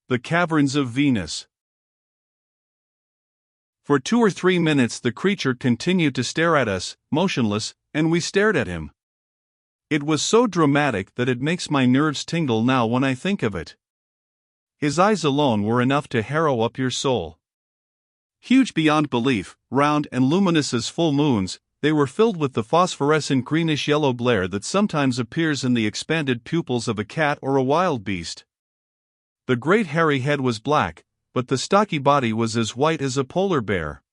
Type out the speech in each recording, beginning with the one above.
The Caverns of Venus. For 2 or 3 minutes the creature continued to stare at us, motionless, and we stared at him. It was so dramatic that it makes my nerves tingle now when I think of it. His eyes alone were enough to harrow up your soul. Huge beyond belief, round and luminous as full moons, they were filled with the phosphorescent greenish-yellow glare that sometimes appears in the expanded pupils of a cat or a wild beast. The great hairy head was black, but the stocky body was as white as a polar bear.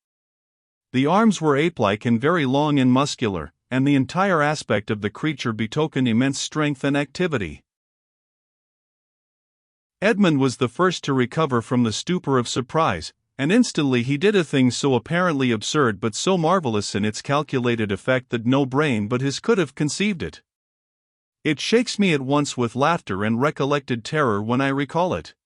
The arms were ape-like and very long and muscular, and the entire aspect of the creature betokened immense strength and activity. Edmund was the first to recover from the stupor of surprise, and instantly he did a thing so apparently absurd but so marvelous in its calculated effect that no brain but his could have conceived it. It shakes me at once with laughter and recollected terror when I recall it.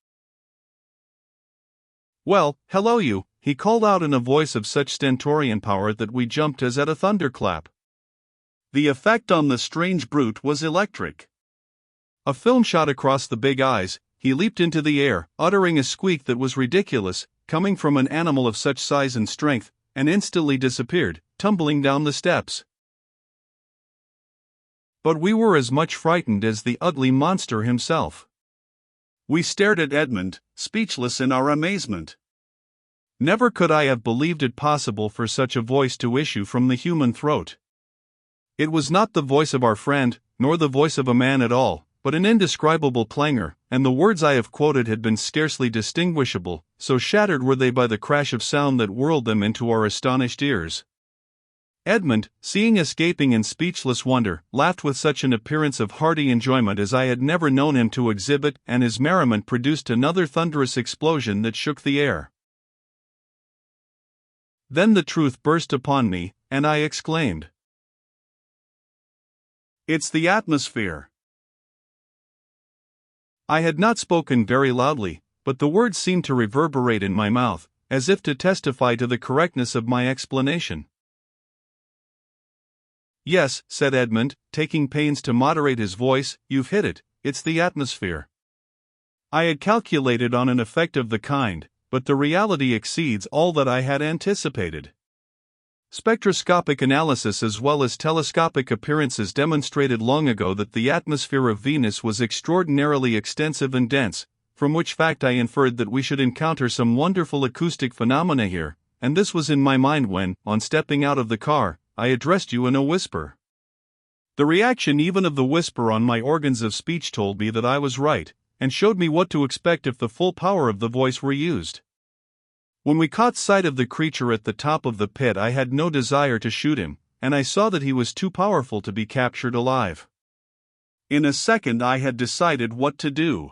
"Well, hello you," he called out in a voice of such stentorian power that we jumped as at a thunderclap. The effect on the strange brute was electric. A film shot across the big eyes, he leaped into the air, uttering a squeak that was ridiculous, coming from an animal of such size and strength, and instantly disappeared, tumbling down the steps. But we were as much frightened as the ugly monster himself. We stared at Edmund, speechless in our amazement. Never could I have believed it possible for such a voice to issue from the human throat. It was not the voice of our friend, nor the voice of a man at all, but an indescribable clangor, and the words I have quoted had been scarcely distinguishable, so shattered were they by the crash of sound that whirled them into our astonished ears. Edmund, seeing us gaping in speechless wonder, laughed with such an appearance of hearty enjoyment as I had never known him to exhibit, and his merriment produced another thunderous explosion that shook the air. Then the truth burst upon me, and I exclaimed, "It's the atmosphere!" I had not spoken very loudly, but the words seemed to reverberate in my mouth, as if to testify to the correctness of my explanation. "Yes," said Edmund, taking pains to moderate his voice, "you've hit it, it's the atmosphere." I had calculated on an effect of the kind, but the reality exceeds all that I had anticipated. Spectroscopic analysis as well as telescopic appearances demonstrated long ago that the atmosphere of Venus was extraordinarily extensive and dense, from which fact I inferred that we should encounter some wonderful acoustic phenomena here, and this was in my mind when, on stepping out of the car, I addressed you in a whisper. The reaction even of the whisper on my organs of speech told me that I was right, and showed me what to expect if the full power of the voice were used. When we caught sight of the creature at the top of the pit I had no desire to shoot him, and I saw that he was too powerful to be captured alive. In a second I had decided what to do.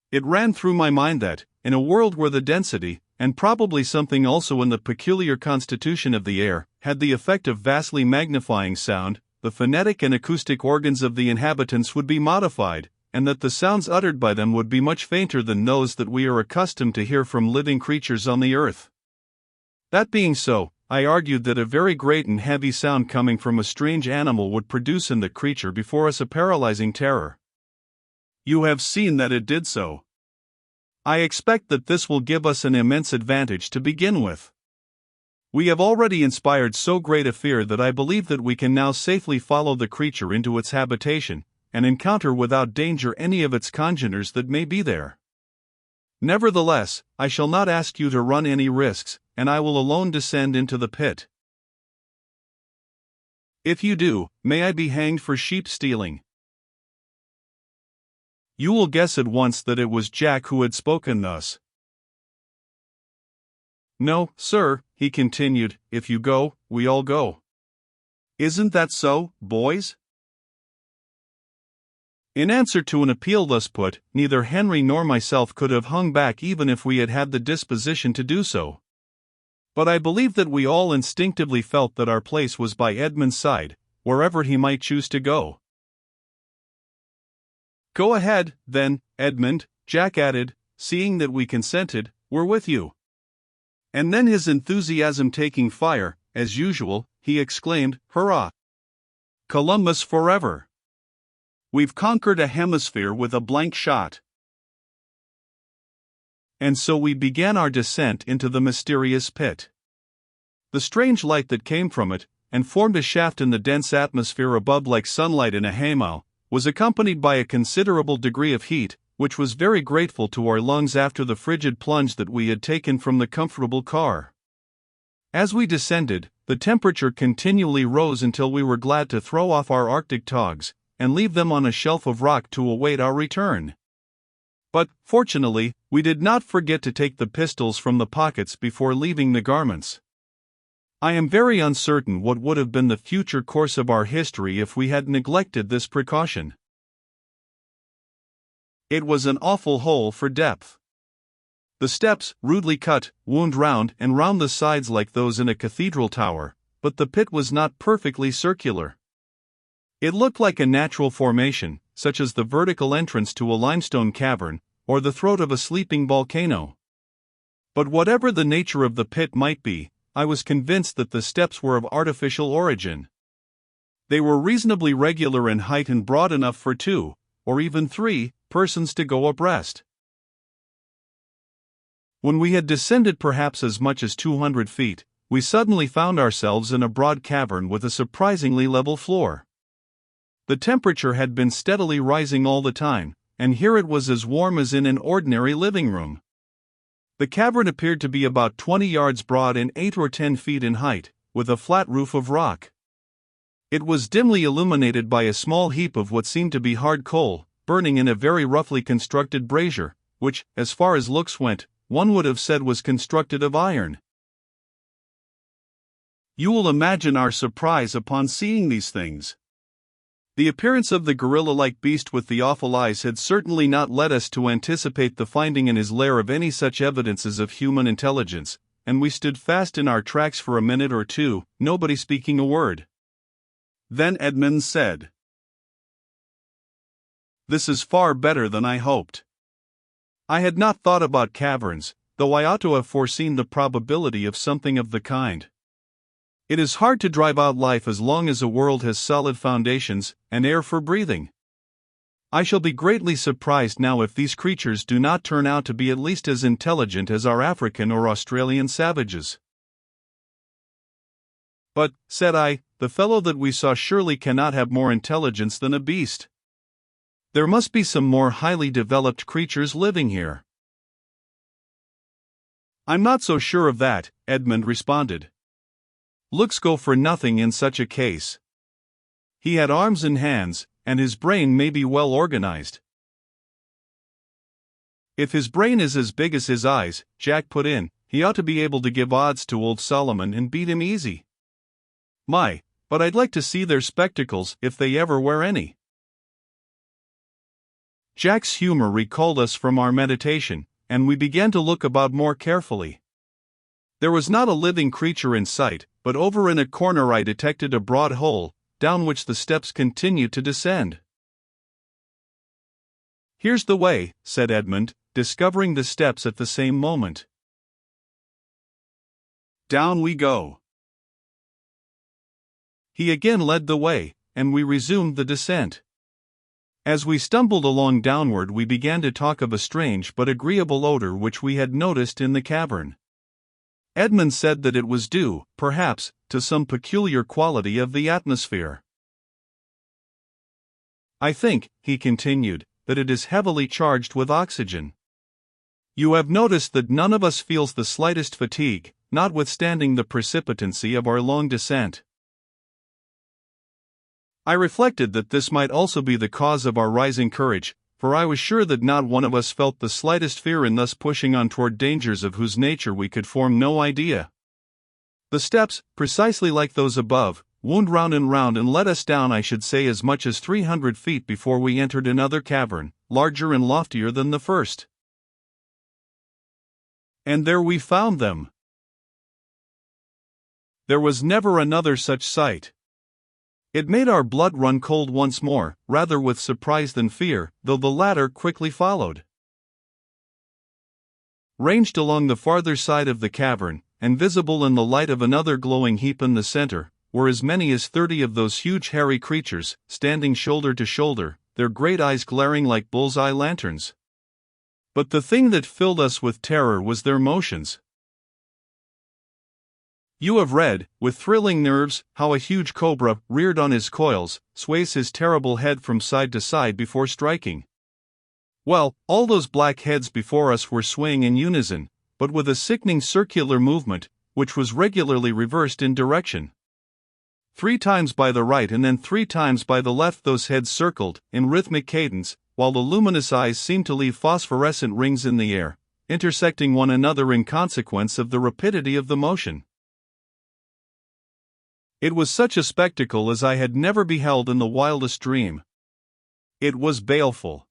It ran through my mind that, in a world where the density, and probably something also in the peculiar constitution of the air, had the effect of vastly magnifying sound, the phonetic and acoustic organs of the inhabitants would be modified, and that the sounds uttered by them would be much fainter than those that we are accustomed to hear from living creatures on the earth. That being so, I argued that a very great and heavy sound coming from a strange animal would produce in the creature before us a paralyzing terror. You have seen that it did so. I expect that this will give us an immense advantage to begin with. We have already inspired so great a fear that I believe that we can now safely follow the creature into its habitation, and encounter without danger any of its congeners that may be there. Nevertheless, I shall not ask you to run any risks, and I will alone descend into the pit. If you do, may I be hanged for sheep stealing. You will guess at once that it was Jack who had spoken thus. "No, sir," he continued, "if you go, we all go. Isn't that so, boys?" In answer to an appeal thus put, neither Henry nor myself could have hung back even if we had had the disposition to do so. But I believe that we all instinctively felt that our place was by Edmund's side, wherever he might choose to go. "Go ahead, then, Edmund," Jack added, seeing that we consented, "we're with you." And then his enthusiasm taking fire, as usual, he exclaimed, "Hurrah! Columbus forever! We've conquered a hemisphere with a blank shot." And so we began our descent into the mysterious pit. The strange light that came from it, and formed a shaft in the dense atmosphere above like sunlight in a haymow, was accompanied by a considerable degree of heat, which was very grateful to our lungs after the frigid plunge that we had taken from the comfortable car. As we descended, the temperature continually rose until we were glad to throw off our Arctic togs, and leave them on a shelf of rock to await our return. But, fortunately, we did not forget to take the pistols from the pockets before leaving the garments. I am very uncertain what would have been the future course of our history if we had neglected this precaution. It was an awful hole for depth. The steps, rudely cut, wound round and round the sides like those in a cathedral tower, but the pit was not perfectly circular. It looked like a natural formation, such as the vertical entrance to a limestone cavern, or the throat of a sleeping volcano. But whatever the nature of the pit might be, I was convinced that the steps were of artificial origin. They were reasonably regular in height and broad enough for 2, or even 3, persons to go abreast. When we had descended perhaps as much as 200 feet, we suddenly found ourselves in a broad cavern with a surprisingly level floor. The temperature had been steadily rising all the time, and here it was as warm as in an ordinary living room. The cavern appeared to be about 20 yards broad and 8 or 10 feet in height, with a flat roof of rock. It was dimly illuminated by a small heap of what seemed to be hard coal, burning in a very roughly constructed brazier, which, as far as looks went, one would have said was constructed of iron. You will imagine our surprise upon seeing these things. The appearance of the gorilla-like beast with the awful eyes had certainly not led us to anticipate the finding in his lair of any such evidences of human intelligence, and we stood fast in our tracks for a minute or two, nobody speaking a word. Then Edmund said, "This is far better than I hoped. I had not thought about caverns, though I ought to have foreseen the probability of something of the kind. It is hard to drive out life as long as a world has solid foundations and air for breathing. I shall be greatly surprised now if these creatures do not turn out to be at least as intelligent as our African or Australian savages." "But," said I, "the fellow that we saw surely cannot have more intelligence than a beast. There must be some more highly developed creatures living here." "I'm not so sure of that," Edmund responded. "Looks go for nothing in such a case. He had arms and hands, and his brain may be well organized." "If his brain is as big as his eyes," Jack put in, "he ought to be able to give odds to old Solomon and beat him easy. My, but I'd like to see their spectacles if they ever wear any." Jack's humor recalled us from our meditation, and we began to look about more carefully. There was not a living creature in sight, but over in a corner I detected a broad hole, down which the steps continued to descend. "Here's the way," said Edmund, discovering the steps at the same moment. "Down we go." He again led the way, and we resumed the descent. As we stumbled along downward, we began to talk of a strange but agreeable odor which we had noticed in the cavern. Edmund said that it was due, perhaps, to some peculiar quality of the atmosphere. "I think," he continued, "that it is heavily charged with oxygen. You have noticed that none of us feels the slightest fatigue, notwithstanding the precipitancy of our long descent." I reflected that this might also be the cause of our rising courage, for I was sure that not one of us felt the slightest fear in thus pushing on toward dangers of whose nature we could form no idea. The steps, precisely like those above, wound round and led us down, I should say, as much as 300 feet before we entered another cavern, larger and loftier than the first. And there we found them. There was never another such sight. It made our blood run cold once more, rather with surprise than fear, though the latter quickly followed. Ranged along the farther side of the cavern, and visible in the light of another glowing heap in the center, were as many as 30 of those huge hairy creatures, standing shoulder to shoulder, their great eyes glaring like bull's-eye lanterns. But the thing that filled us with terror was their motions. You have read, with thrilling nerves, how a huge cobra, reared on his coils, sways his terrible head from side to side before striking. Well, all those black heads before us were swaying in unison, but with a sickening circular movement, which was regularly reversed in direction. 3 times by the right and then 3 times by the left those heads circled, in rhythmic cadence, while the luminous eyes seemed to leave phosphorescent rings in the air, intersecting one another in consequence of the rapidity of the motion. It was such a spectacle as I had never beheld in the wildest dream. It was baleful.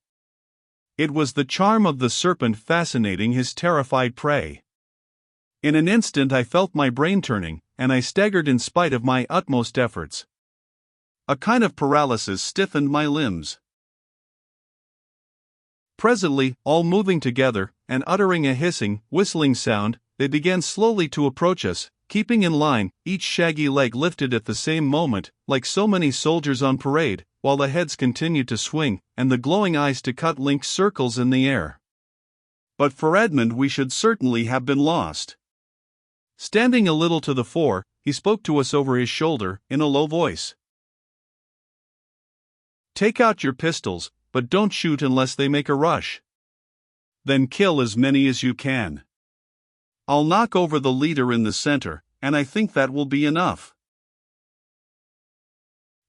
It was the charm of the serpent fascinating his terrified prey. In an instant I felt my brain turning, and I staggered in spite of my utmost efforts. A kind of paralysis stiffened my limbs. Presently, all moving together, and uttering a hissing, whistling sound, they began slowly to approach us, keeping in line, each shaggy leg lifted at the same moment, like so many soldiers on parade, while the heads continued to swing, and the glowing eyes to cut linked circles in the air. But for Edmund we should certainly have been lost. Standing a little to the fore, he spoke to us over his shoulder, in a low voice. "Take out your pistols, but don't shoot unless they make a rush. Then kill as many as you can. I'll knock over the leader in the center, and I think that will be enough."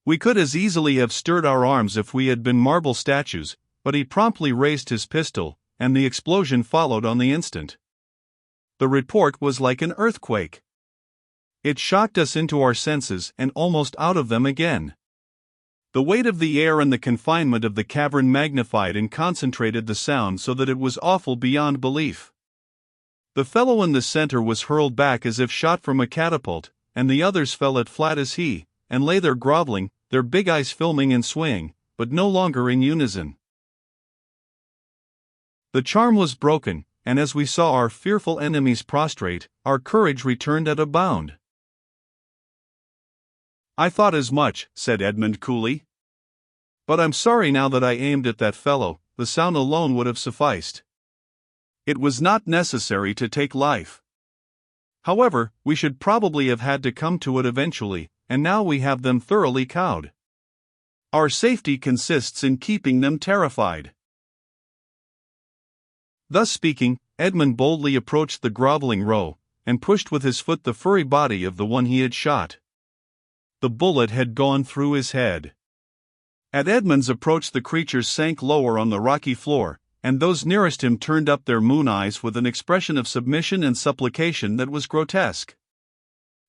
We could as easily have stirred our arms if we had been marble statues, but he promptly raised his pistol, and the explosion followed on the instant. The report was like an earthquake. It shocked us into our senses and almost out of them again. The weight of the air and the confinement of the cavern magnified and concentrated the sound so that it was awful beyond belief. The fellow in the center was hurled back as if shot from a catapult, and the others fell as flat as he, and lay there groveling, their big eyes filming and swaying, but no longer in unison. The charm was broken, and as we saw our fearful enemies prostrate, our courage returned at a bound. "I thought as much," said Edmund coolly. "But I'm sorry now that I aimed at that fellow, the sound alone would have sufficed. It was not necessary to take life. However, we should probably have had to come to it eventually, and now we have them thoroughly cowed. Our safety consists in keeping them terrified." Thus speaking, Edmund boldly approached the groveling row, and pushed with his foot the furry body of the one he had shot. The bullet had gone through his head. At Edmund's approach the creature sank lower on the rocky floor, and those nearest him turned up their moon eyes with an expression of submission and supplication that was grotesque.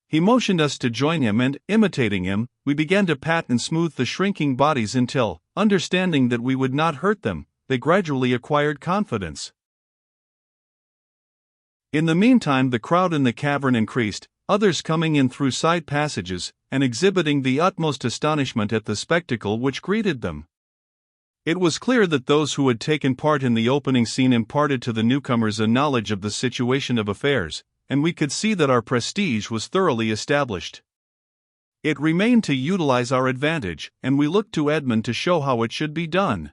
He motioned us to join him and, imitating him, we began to pat and smooth the shrinking bodies until, understanding that we would not hurt them, they gradually acquired confidence. In the meantime the crowd in the cavern increased, others coming in through side passages, and exhibiting the utmost astonishment at the spectacle which greeted them. It was clear that those who had taken part in the opening scene imparted to the newcomers a knowledge of the situation of affairs, and we could see that our prestige was thoroughly established. It remained to utilize our advantage, and we looked to Edmund to show how it should be done.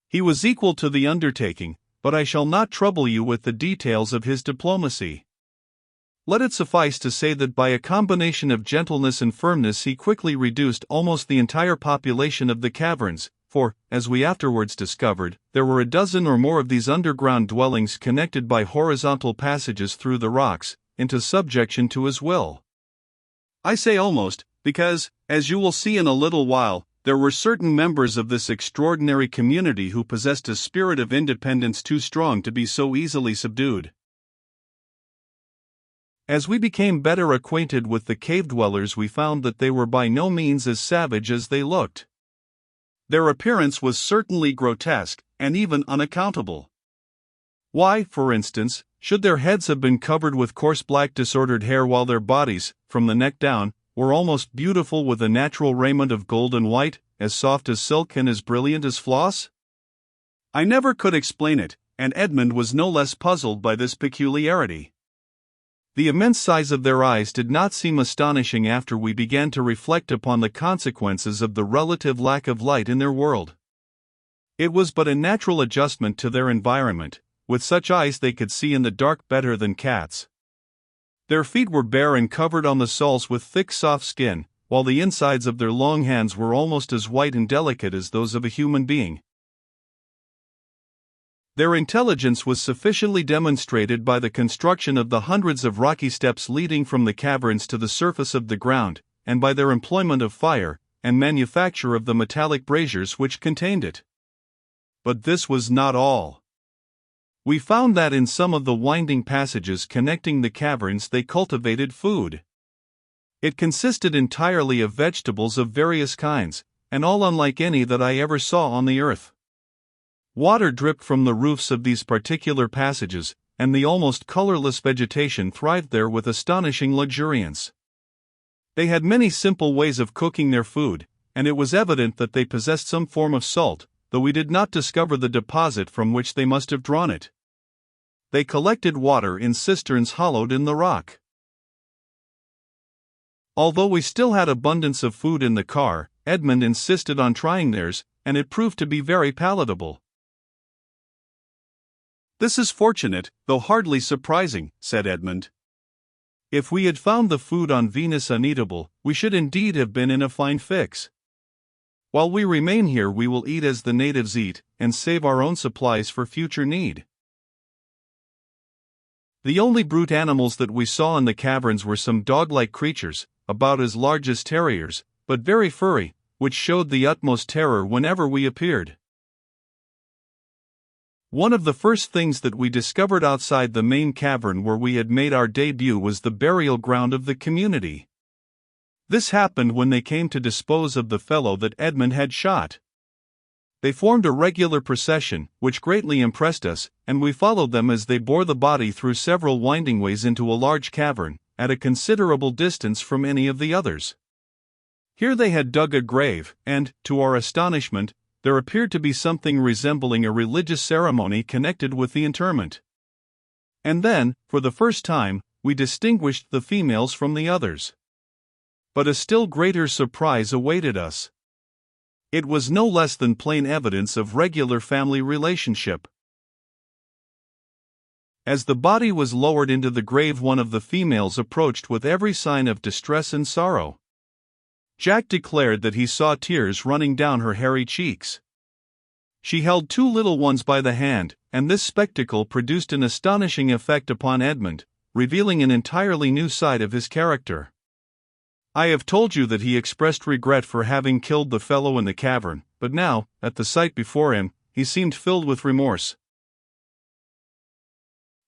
He was equal to the undertaking, but I shall not trouble you with the details of his diplomacy. Let it suffice to say that by a combination of gentleness and firmness he quickly reduced almost the entire population of the caverns, for, as we afterwards discovered, there were a dozen or more of these underground dwellings connected by horizontal passages through the rocks, into subjection to his will. I say almost, because, as you will see in a little while, there were certain members of this extraordinary community who possessed a spirit of independence too strong to be so easily subdued. As we became better acquainted with the cave-dwellers we found that they were by no means as savage as they looked. Their appearance was certainly grotesque, and even unaccountable. Why, for instance, should their heads have been covered with coarse black disordered hair while their bodies, from the neck down, were almost beautiful with a natural raiment of gold and white, as soft as silk and as brilliant as floss? I never could explain it, and Edmund was no less puzzled by this peculiarity. The immense size of their eyes did not seem astonishing after we began to reflect upon the consequences of the relative lack of light in their world. It was but a natural adjustment to their environment. With such eyes they could see in the dark better than cats. Their feet were bare and covered on the soles with thick soft skin, while the insides of their long hands were almost as white and delicate as those of a human being. Their intelligence was sufficiently demonstrated by the construction of the hundreds of rocky steps leading from the caverns to the surface of the ground, and by their employment of fire, and manufacture of the metallic braziers which contained it. But this was not all. We found that in some of the winding passages connecting the caverns they cultivated food. It consisted entirely of vegetables of various kinds, and all unlike any that I ever saw on the earth. Water dripped from the roofs of these particular passages, and the almost colorless vegetation thrived there with astonishing luxuriance. They had many simple ways of cooking their food, and it was evident that they possessed some form of salt, though we did not discover the deposit from which they must have drawn it. They collected water in cisterns hollowed in the rock. Although we still had abundance of food in the car, Edmund insisted on trying theirs, and it proved to be very palatable. "This is fortunate, though hardly surprising," said Edmund. "If we had found the food on Venus uneatable, we should indeed have been in a fine fix. While we remain here we will eat as the natives eat, and save our own supplies for future need." The only brute animals that we saw in the caverns were some dog-like creatures, about as large as terriers, but very furry, which showed the utmost terror whenever we appeared. One of the first things that we discovered outside the main cavern where we had made our debut was the burial ground of the community. This happened when they came to dispose of the fellow that Edmund had shot. They formed a regular procession, which greatly impressed us, and we followed them as they bore the body through several winding ways into a large cavern, at a considerable distance from any of the others. Here they had dug a grave, and, to our astonishment, there appeared to be something resembling a religious ceremony connected with the interment. And then, for the first time, we distinguished the females from the others. But a still greater surprise awaited us. It was no less than plain evidence of regular family relationship. As the body was lowered into the grave, one of the females approached with every sign of distress and sorrow. Jack declared that he saw tears running down her hairy cheeks. She held two little ones by the hand, and this spectacle produced an astonishing effect upon Edmund, revealing an entirely new side of his character. I have told you that he expressed regret for having killed the fellow in the cavern, but now, at the sight before him, he seemed filled with remorse.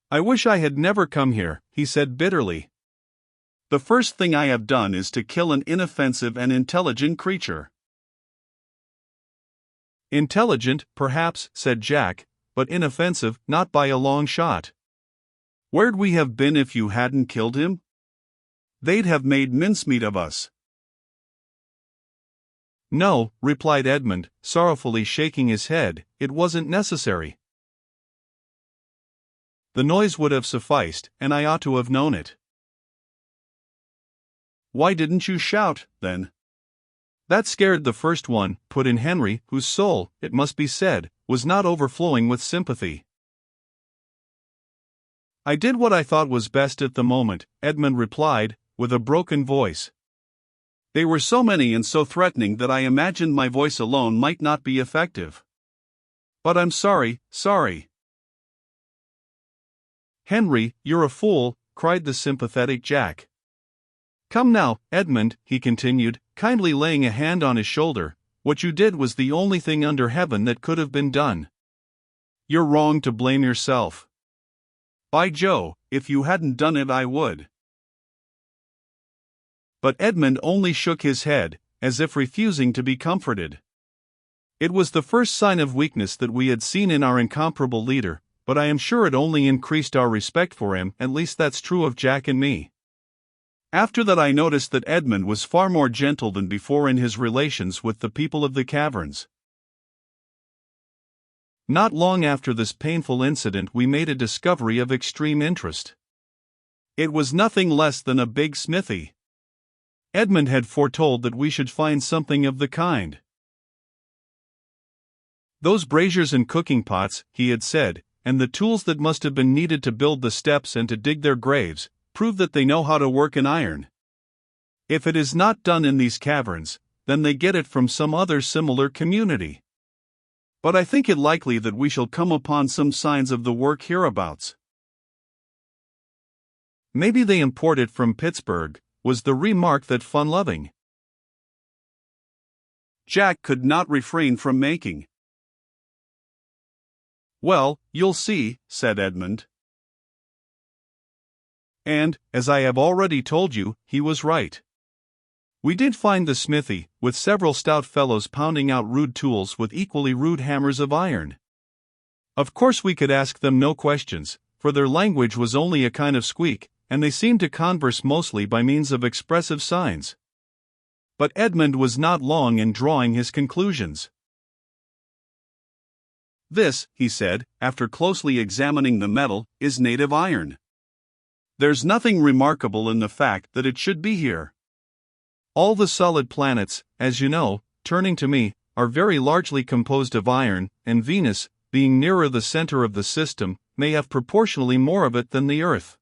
"I wish I had never come here," he said bitterly. "The first thing I have done is to kill an inoffensive and intelligent creature." "Intelligent, perhaps," said Jack, "but inoffensive, not by a long shot. Where'd we have been if you hadn't killed him? They'd have made mincemeat of us." "No," replied Edmund, sorrowfully shaking his head, "it wasn't necessary. The noise would have sufficed, and I ought to have known it." "Why didn't you shout, then?" "That scared the first one," put in Henry, whose soul, it must be said, was not overflowing with sympathy. "I did what I thought was best at the moment," Edmund replied, with a broken voice. "They were so many and so threatening that I imagined my voice alone might not be effective. But I'm sorry." "Henry, you're a fool," cried the sympathetic Jack. "Come now, Edmund," he continued, kindly laying a hand on his shoulder, "what you did was the only thing under heaven that could have been done. You're wrong to blame yourself. By Joe, if you hadn't done it I would." But Edmund only shook his head, as if refusing to be comforted. It was the first sign of weakness that we had seen in our incomparable leader, but I am sure it only increased our respect for him. At least that's true of Jack and me. After that I noticed that Edmund was far more gentle than before in his relations with the people of the caverns. Not long after this painful incident we made a discovery of extreme interest. It was nothing less than a big smithy. Edmund had foretold that we should find something of the kind. Those braziers and cooking pots, he had said, and the tools that must have been needed to build the steps and to dig their graves, prove that they know how to work in iron. If it is not done in these caverns, then they get it from some other similar community. But I think it likely that we shall come upon some signs of the work hereabouts. Maybe they import it from Pittsburgh, was the remark that fun-loving Jack could not refrain from making. Well, you'll see, said Edmund. And, as I have already told you, he was right. We did find the smithy, with several stout fellows pounding out rude tools with equally rude hammers of iron. Of course we could ask them no questions, for their language was only a kind of squeak, and they seemed to converse mostly by means of expressive signs. But Edmund was not long in drawing his conclusions. This, he said, after closely examining the metal, is native iron. There's nothing remarkable in the fact that it should be here. All the solid planets, as you know, turning to me, are very largely composed of iron, and Venus, being nearer the center of the system, may have proportionally more of it than the Earth.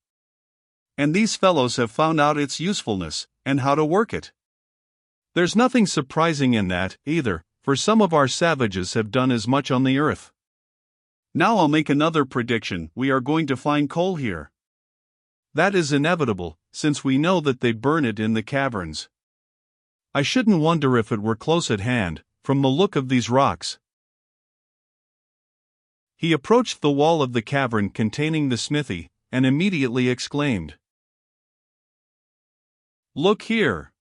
And these fellows have found out its usefulness, and how to work it. There's nothing surprising in that, either, for some of our savages have done as much on the Earth. Now I'll make another prediction: we are going to find coal here. That is inevitable, since we know that they burn it in the caverns. I shouldn't wonder if it were close at hand, from the look of these rocks. He approached the wall of the cavern containing the smithy, and immediately exclaimed, "Look here!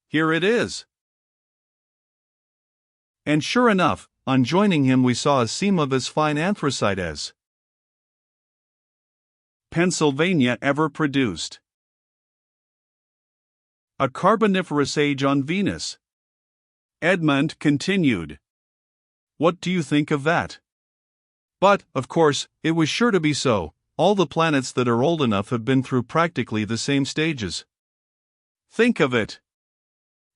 Here it is!" And sure enough, on joining him we saw a seam of as fine anthracite as Pennsylvania ever produced. A Carboniferous age on Venus. Edmund continued, "What do you think of that?" But, of course, it was sure to be so. All the planets that are old enough have been through practically the same stages. Think of it!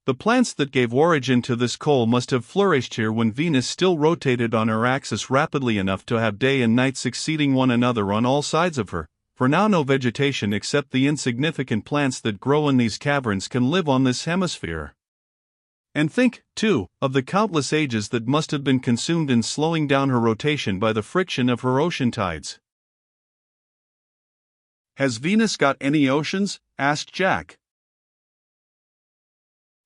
The plants that gave origin to this coal must have flourished here when Venus still rotated on her axis rapidly enough to have day and night succeeding one another on all sides of her, for now no vegetation except the insignificant plants that grow in these caverns can live on this hemisphere. And think, too, of the countless ages that must have been consumed in slowing down her rotation by the friction of her ocean tides. "Has Venus got any oceans?" asked Jack.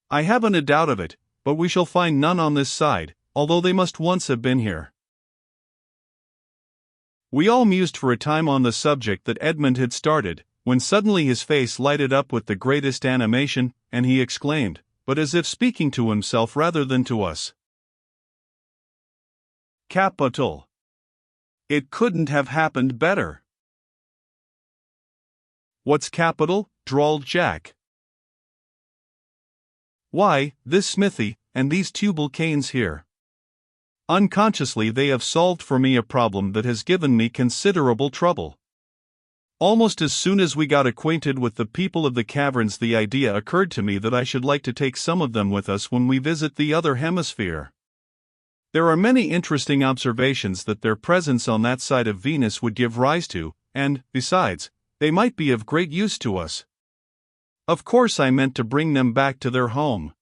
"I haven't a doubt of it, but we shall find none on this side, although they must once have been here." We all mused for a time on the subject that Edmund had started, when suddenly his face lighted up with the greatest animation, and he exclaimed, but as if speaking to himself rather than to us, "Capital! It couldn't have happened better." "What's capital?" drawled Jack. "Why, this smithy, and these tubal canes here. Unconsciously they have solved for me a problem that has given me considerable trouble. Almost as soon as we got acquainted with the people of the caverns the idea occurred to me that I should like to take some of them with us when we visit the other hemisphere. There are many interesting observations that their presence on that side of Venus would give rise to, and, besides, they might be of great use to us. Of course I meant to bring them back to their home.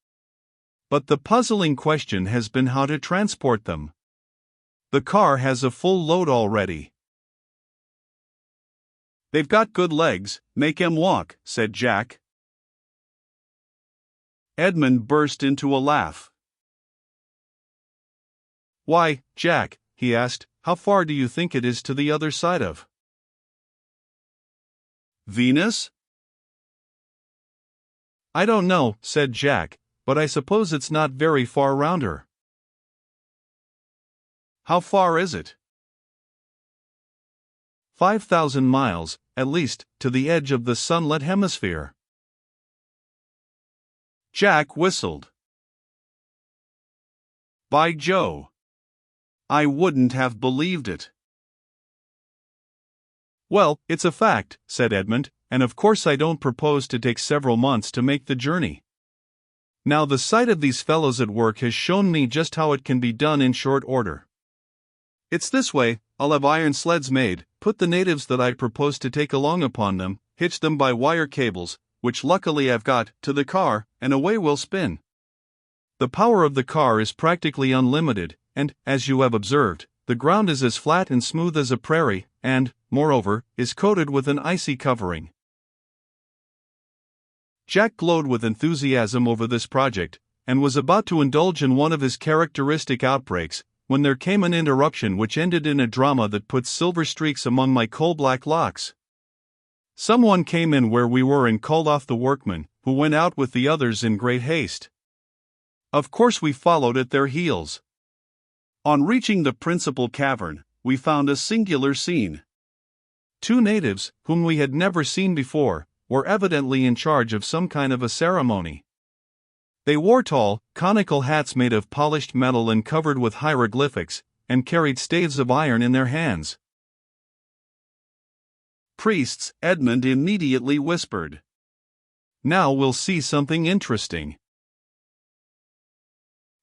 But the puzzling question has been how to transport them. The car has a full load already." "They've got good legs, make 'em walk," said Jack. Edmund burst into a laugh. "Why, Jack," he asked, "how far do you think it is to the other side of Venus?" "I don't know," said Jack, "but I suppose it's not very far round her." "How far is it?" 5,000 miles, at least, to the edge of the sunlit hemisphere." Jack whistled. "By Joe! I wouldn't have believed it." "Well, it's a fact," said Edmund, "and of course I don't propose to take several months to make the journey. Now the sight of these fellows at work has shown me just how it can be done in short order. It's this way: I'll have iron sleds made, put the natives that I propose to take along upon them, hitch them by wire cables, which luckily I've got, to the car, and away we'll spin. The power of the car is practically unlimited, and, as you have observed, the ground is as flat and smooth as a prairie, and, moreover, is coated with an icy covering. Jack glowed with enthusiasm over this project, and was about to indulge in one of his characteristic outbreaks, when there came an interruption which ended in a drama that put silver streaks among my coal-black locks. Someone came in where we were and called off the workmen, who went out with the others in great haste. Of course we followed at their heels. On reaching the principal cavern, we found a singular scene. Two natives, whom we had never seen before, were evidently in charge of some kind of a ceremony. They wore tall, conical hats made of polished metal and covered with hieroglyphics, and carried staves of iron in their hands. "Priests," Edmund immediately whispered. "Now we'll see something interesting."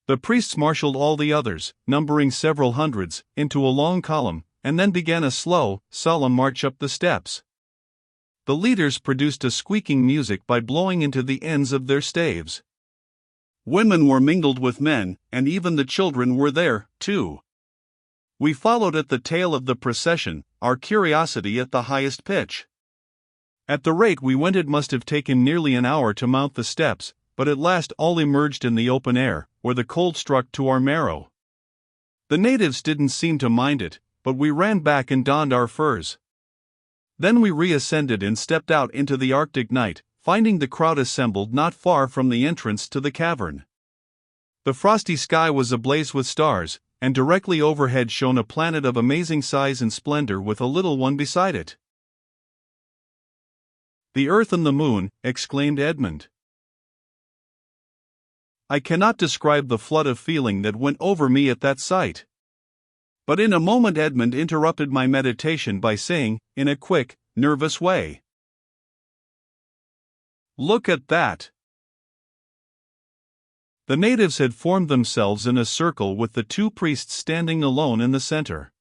The priests marshaled all the others, numbering several hundreds, into a long column, and then began a slow, solemn march up the steps. The leaders produced a squeaking music by blowing into the ends of their staves. Women were mingled with men, and even the children were there, too. We followed at the tail of the procession, our curiosity at the highest pitch. At the rate we went, it must have taken nearly an hour to mount the steps, but at last all emerged in the open air, where the cold struck to our marrow. The natives didn't seem to mind it, but we ran back and donned our furs. Then we reascended and stepped out into the Arctic night, finding the crowd assembled not far from the entrance to the cavern. The frosty sky was ablaze with stars, and directly overhead shone a planet of amazing size and splendor with a little one beside it. "The Earth and the Moon," exclaimed Edmund. I cannot describe the flood of feeling that went over me at that sight. But in a moment Edmund interrupted my meditation by saying, in a quick, nervous way, "Look at that!" The natives had formed themselves in a circle with the two priests standing alone in the center.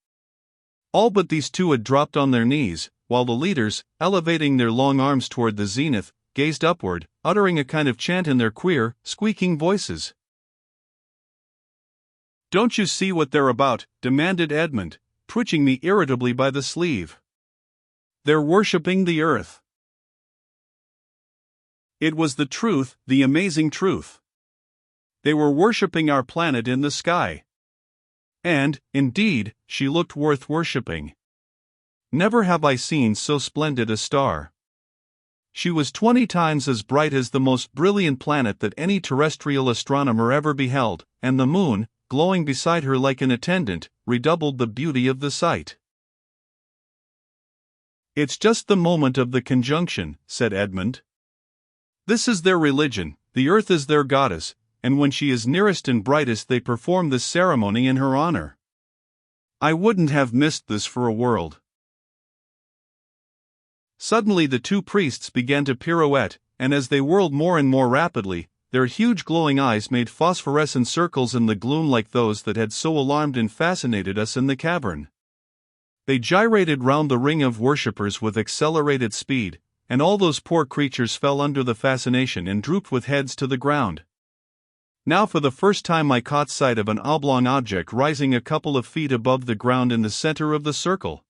All but these two had dropped on their knees, while the leaders, elevating their long arms toward the zenith, gazed upward, uttering a kind of chant in their queer, squeaking voices. "Don't you see what they're about?" demanded Edmund, twitching me irritably by the sleeve. "They're worshipping the earth." It was the truth, the amazing truth. They were worshipping our planet in the sky. And, indeed, she looked worth worshipping. Never have I seen so splendid a star. She was 20 times as bright as the most brilliant planet that any terrestrial astronomer ever beheld, and the moon, glowing beside her like an attendant, redoubled the beauty of the sight. "It's just the moment of the conjunction," said Edmund. "This is their religion, the earth is their goddess, and when she is nearest and brightest they perform this ceremony in her honor. I wouldn't have missed this for a world." Suddenly the two priests began to pirouette, and as they whirled more and more rapidly, their huge glowing eyes made phosphorescent circles in the gloom like those that had so alarmed and fascinated us in the cavern. They gyrated round the ring of worshippers with accelerated speed, and all those poor creatures fell under the fascination and drooped with heads to the ground. Now for the first time I caught sight of an oblong object rising a couple of feet above the ground in the center of the circle.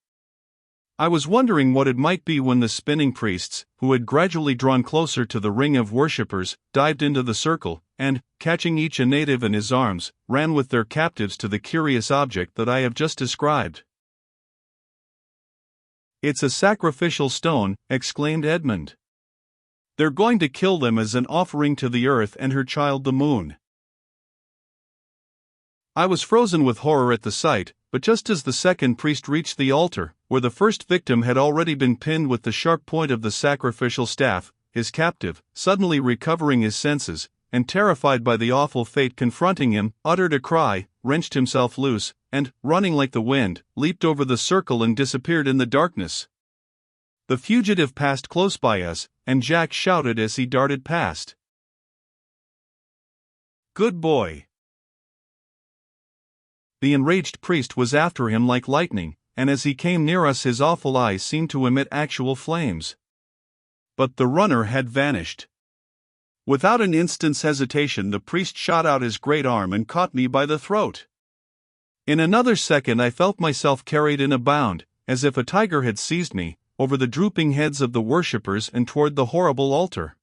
I was wondering what it might be when the spinning priests, who had gradually drawn closer to the ring of worshippers, dived into the circle, and, catching each a native in his arms, ran with their captives to the curious object that I have just described. "It's a sacrificial stone," exclaimed Edmund. "They're going to kill them as an offering to the earth and her child the moon." I was frozen with horror at the sight, but just as the second priest reached the altar, where the first victim had already been pinned with the sharp point of the sacrificial staff, his captive, suddenly recovering his senses, and terrified by the awful fate confronting him, uttered a cry, wrenched himself loose, and, running like the wind, leaped over the circle and disappeared in the darkness. The fugitive passed close by us, and Jack shouted as he darted past, Good boy." The enraged priest was after him like lightning, and as he came near us his awful eyes seemed to emit actual flames. But the runner had vanished. Without an instant's hesitation the priest shot out his great arm and caught me by the throat. In another second I felt myself carried in a bound, as if a tiger had seized me, over the drooping heads of the worshippers and toward the horrible altar.